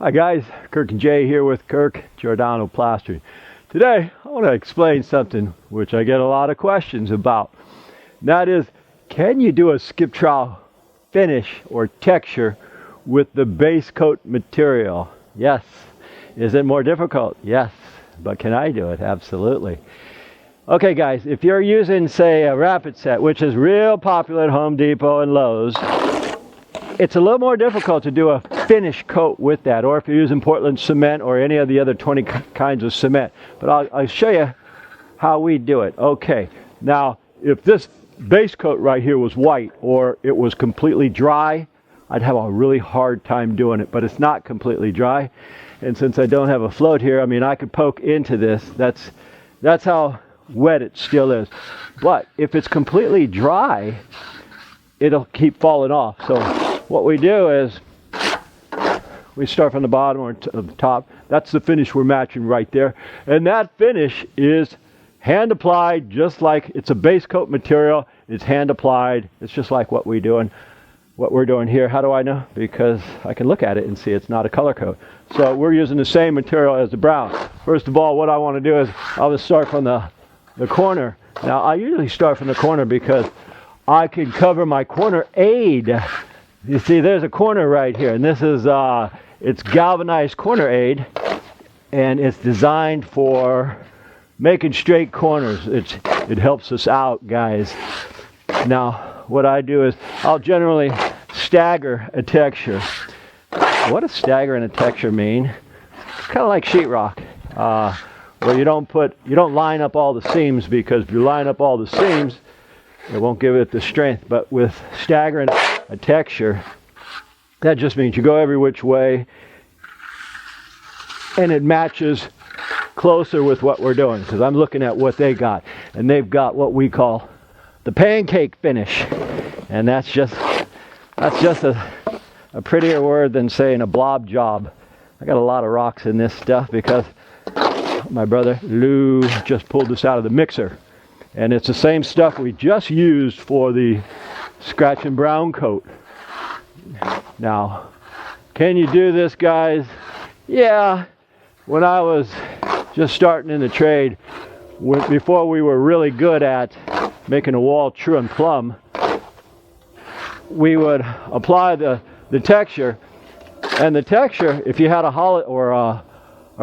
Hi guys, Kirk and Jay here with Kirk, Giordano Plastering. Today I want to explain something which I get a lot of questions about. And that is, can you do a skip trowel finish or texture with the base coat material? Yes. Is it more difficult? Yes. But can I do it? Absolutely. Okay guys, if you're using say a rapid set, which is real popular at Home Depot and Lowe's, it's a little more difficult to do a finish coat with that, or if you're using Portland cement or any of the other 20 kinds of cement. But I'll show you how we do it. Okay, now if this base coat right here was white or it was completely dry, I'd have a really hard time doing it, but it's not completely dry. And since I don't have a float here, I mean, I could poke into this. That's how wet it still is. But if it's completely dry, it'll keep falling off. So what we do is we start from the bottom or the top. That's the finish we're matching right there. And that finish is hand applied, just like it's a base coat material. It's hand applied. It's just like what we're doing here. How do I know? Because I can look at it and see it's not a color coat. So we're using the same material as the brown. First of all, what I want to do is I'll just start from the corner. Now I usually start from the corner because I can cover my corner aid. You see, there's a corner right here, and this is it's galvanized corner aid, and it's designed for making straight corners. It helps us out, guys. Now, what I do is I'll generally stagger a texture. What does stagger and a texture mean? It's kind of like sheetrock, where you don't line up all the seams, because if you line up all the seams, it won't give it the strength. But with staggering a texture, that just means you go every which way and it matches closer with what we're doing, because I'm looking at what they got, and they've got what we call the pancake finish, and that's just a prettier word than saying a blob job. I got a lot of rocks in this stuff because my brother Lou just pulled this out of the mixer. And it's the same stuff we just used for the scratch and brown coat. Now, can you do this, guys? Yeah. When I was just starting in the trade, before we were really good at making a wall true and plumb, we would apply the texture. And the texture, if you had a hollow or a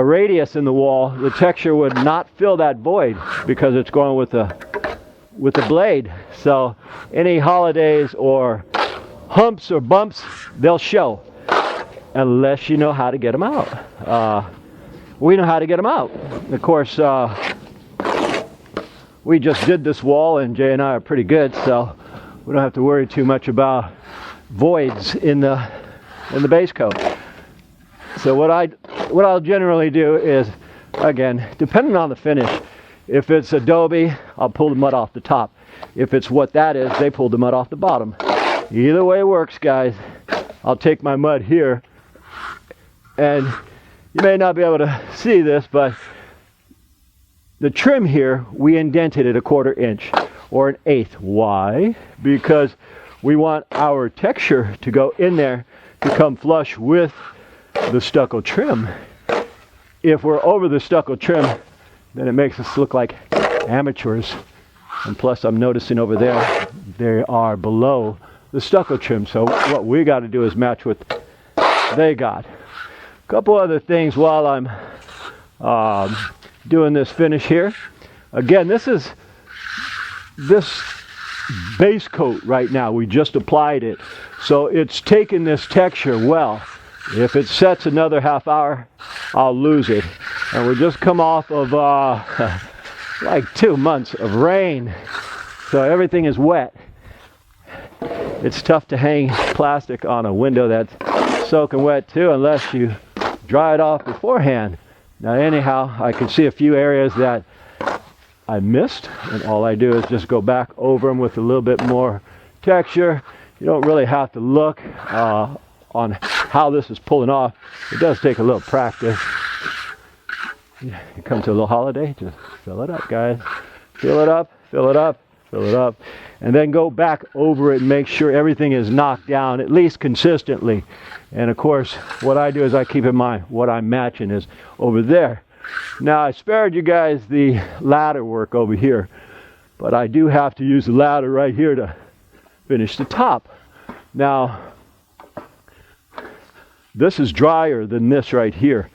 radius in the wall, the texture would not fill that void because it's going with the blade. So any holidays or humps or bumps, they'll show, unless you know how to get them out. We know how to get them out. Of course, we just did this wall, and Jay and I are pretty good, so we don't have to worry too much about voids in the base coat. So what I'll generally do is, again, depending on the finish, if it's adobe, I'll pull the mud off the top. If it's what that is, they pull the mud off the bottom. Either way works, guys. I'll take my mud here, and you may not be able to see this, but the trim here, we indented it 1/4 inch or 1/8. Why? Because we want our texture to go in there to come flush with the stucco trim. If we're over the stucco trim, then it makes us look like amateurs. And plus, I'm noticing over there, they are below the stucco trim. So what we got to do is match what they got. A couple other things while I'm doing this finish here. Again, this base coat right now, we just applied it. So it's taken this texture well. If it sets another half hour, I'll lose it. And we just come off of like 2 months of rain, so everything is wet. It's tough to hang plastic on a window that's soaking wet too, unless you dry it off beforehand. Now anyhow, I can see a few areas that I missed, and all I do is just go back over them with a little bit more texture. You don't really have to look on how this is pulling off. It does take a little practice. You come to a little holiday, just fill it up, guys. Fill it up, fill it up. fill it up, and then go back over it and make sure everything is knocked down at least consistently. And of course, what I do is I keep in mind what I'm matching is over there. Now, I spared you guys the ladder work over here, but I do have to use the ladder right here to finish the top. Now, this is drier than this right here,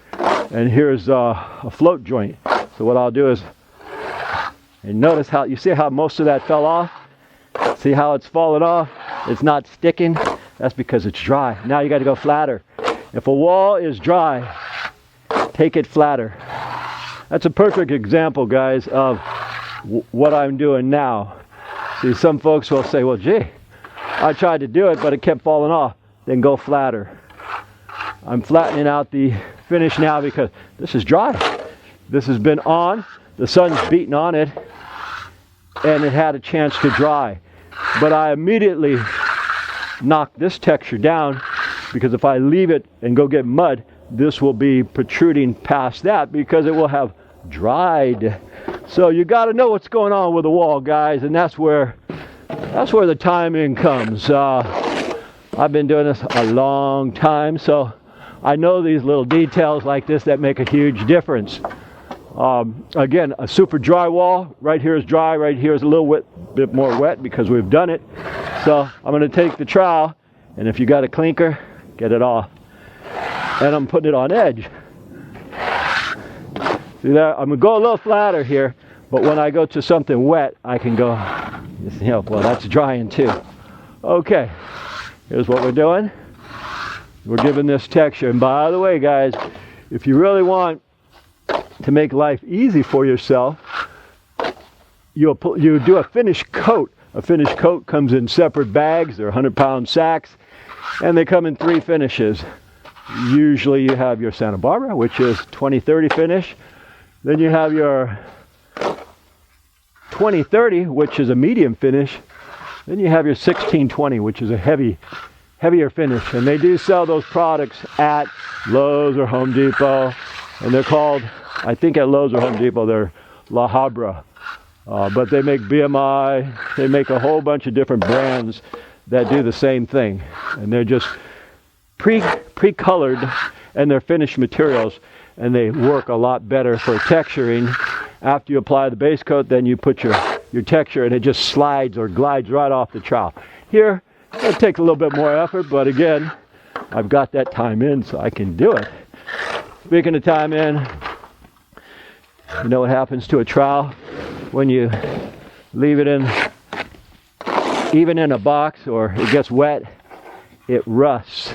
and here's a float joint. So what I'll do is, and notice how, you see how most of that fell off? See how it's fallen off? It's not sticking. That's because it's dry. Now you got to go flatter. If a wall is dry, take it flatter. That's a perfect example, guys, of what I'm doing now. See, some folks will say, well, gee, I tried to do it, but it kept falling off. Then go flatter. I'm flattening out the finish now because this is dry. This has been on. The sun's beating on it, and it had a chance to dry. But I immediately knocked this texture down because if I leave it and go get mud, this will be protruding past that because it will have dried. So you got to know what's going on with the wall, guys, and that's where the timing comes. I've been doing this a long time, so I know these little details like this that make a huge difference. Again, a super dry wall, right here is dry, right here is a little bit more wet because we've done it. So I'm going to take the trowel, and if you got a clinker, get it off. And I'm putting it on edge. See that? I'm going to go a little flatter here, but when I go to something wet, I can go, you know, well, that's drying too. Okay, here's what we're doing. We're giving this texture. And by the way, guys, if you really want to make life easy for yourself, you do a finish coat. A finish coat comes in separate bags. They're 100-pound sacks, and they come in 3 finishes. Usually you have your Santa Barbara, which is 20-30 finish. Then you have your 20-30, which is a medium finish. Then you have your 16-20, which is a heavier finish. And they do sell those products at Lowe's or Home Depot, and they're called, I think at Lowe's or Home Depot, they're La Habra. But they make BMI, they make a whole bunch of different brands that do the same thing. And they're just pre-colored, and they're finished materials, and they work a lot better for texturing. After you apply the base coat, then you put your texture, and it just slides or glides right off the trowel. Here, it takes a little bit more effort, but again, I've got that time in, so I can do it. Speaking of time in, you know what happens to a trowel when you leave it in, even in a box, or it gets wet, it rusts.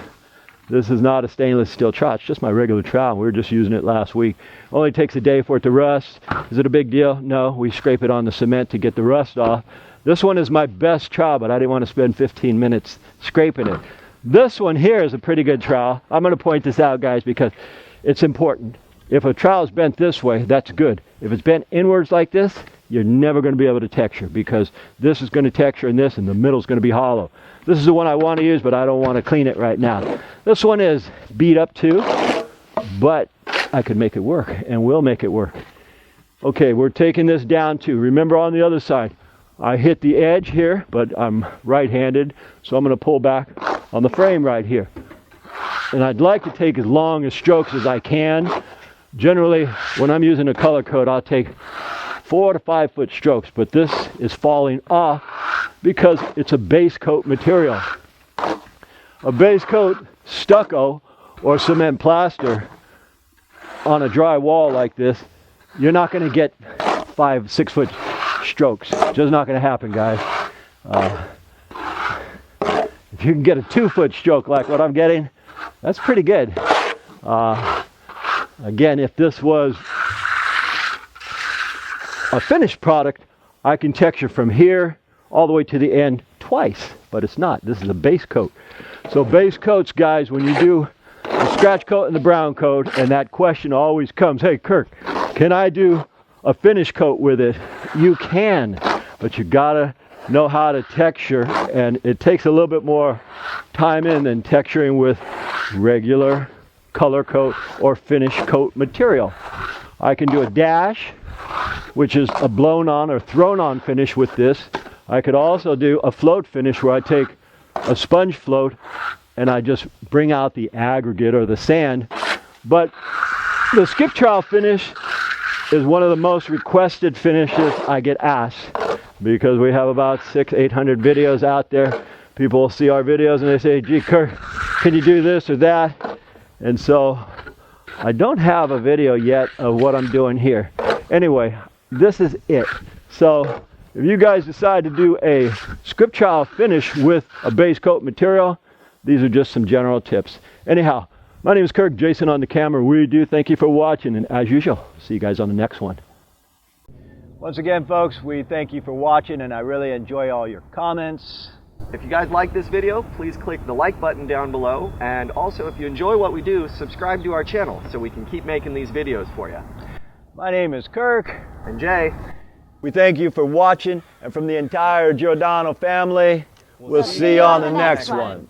This is not a stainless steel trowel. It's just my regular trowel. We were just using it last week. Only takes a day for it to rust. Is it a big deal? No. We scrape it on the cement to get the rust off. This one is my best trowel, but I didn't want to spend 15 minutes scraping it. This one here is a pretty good trowel. I'm going to point this out, guys, because it's important. If a trowel is bent this way, that's good. If it's bent inwards like this, you're never going to be able to texture, because this is going to texture in this, and the middle is going to be hollow. This is the one I want to use, but I don't want to clean it right now. This one is beat up too, but I could make it work, and will make it work. Okay, we're taking this down too. Remember, on the other side, I hit the edge here, but I'm right-handed, so I'm going to pull back on the frame right here. And I'd like to take as long as strokes as I can. Generally, when I'm using a color coat, I'll take 4 to 5 foot strokes, but this is falling off because it's a base coat material. A base coat stucco or cement plaster on a dry wall like this, you're not going to get 5, 6 foot strokes. Just not going to happen, guys. If you can get a 2 foot stroke like what I'm getting, that's pretty good. Again, if this was a finished product, I can texture from here all the way to the end twice, but it's not. This is a base coat. So base coats, guys, when you do the scratch coat and the brown coat, and that question always comes, hey Kirk, can I do a finish coat with it? You can, but you gotta know how to texture, and it takes a little bit more time in than texturing with regular color coat or finish coat material. I can do a dash, which is a blown on or thrown on finish with this, I could also do a float finish where I take a sponge float and I just bring out the aggregate or the sand. But the skip trowel finish is one of the most requested finishes I get asked, because we have about 600-800 videos out there. People see our videos and they say, gee, Kirk, can you do this or that? And so I don't have a video yet of what I'm doing here. Anyway, this is it. So if you guys decide to do a skip trowel finish with a base coat material, these are just some general tips. Anyhow, my name is Kirk, Jason on the camera. We do thank you for watching, and as usual, see you guys on the next one. Once again, folks, we thank you for watching, and I really enjoy all your comments. If you guys like this video, please click the like button down below, and also if you enjoy what we do, subscribe to our channel so we can keep making these videos for you. My name is Kirk. And Jay. We thank you for watching, and from the entire Giordano family, we'll see you on the next one.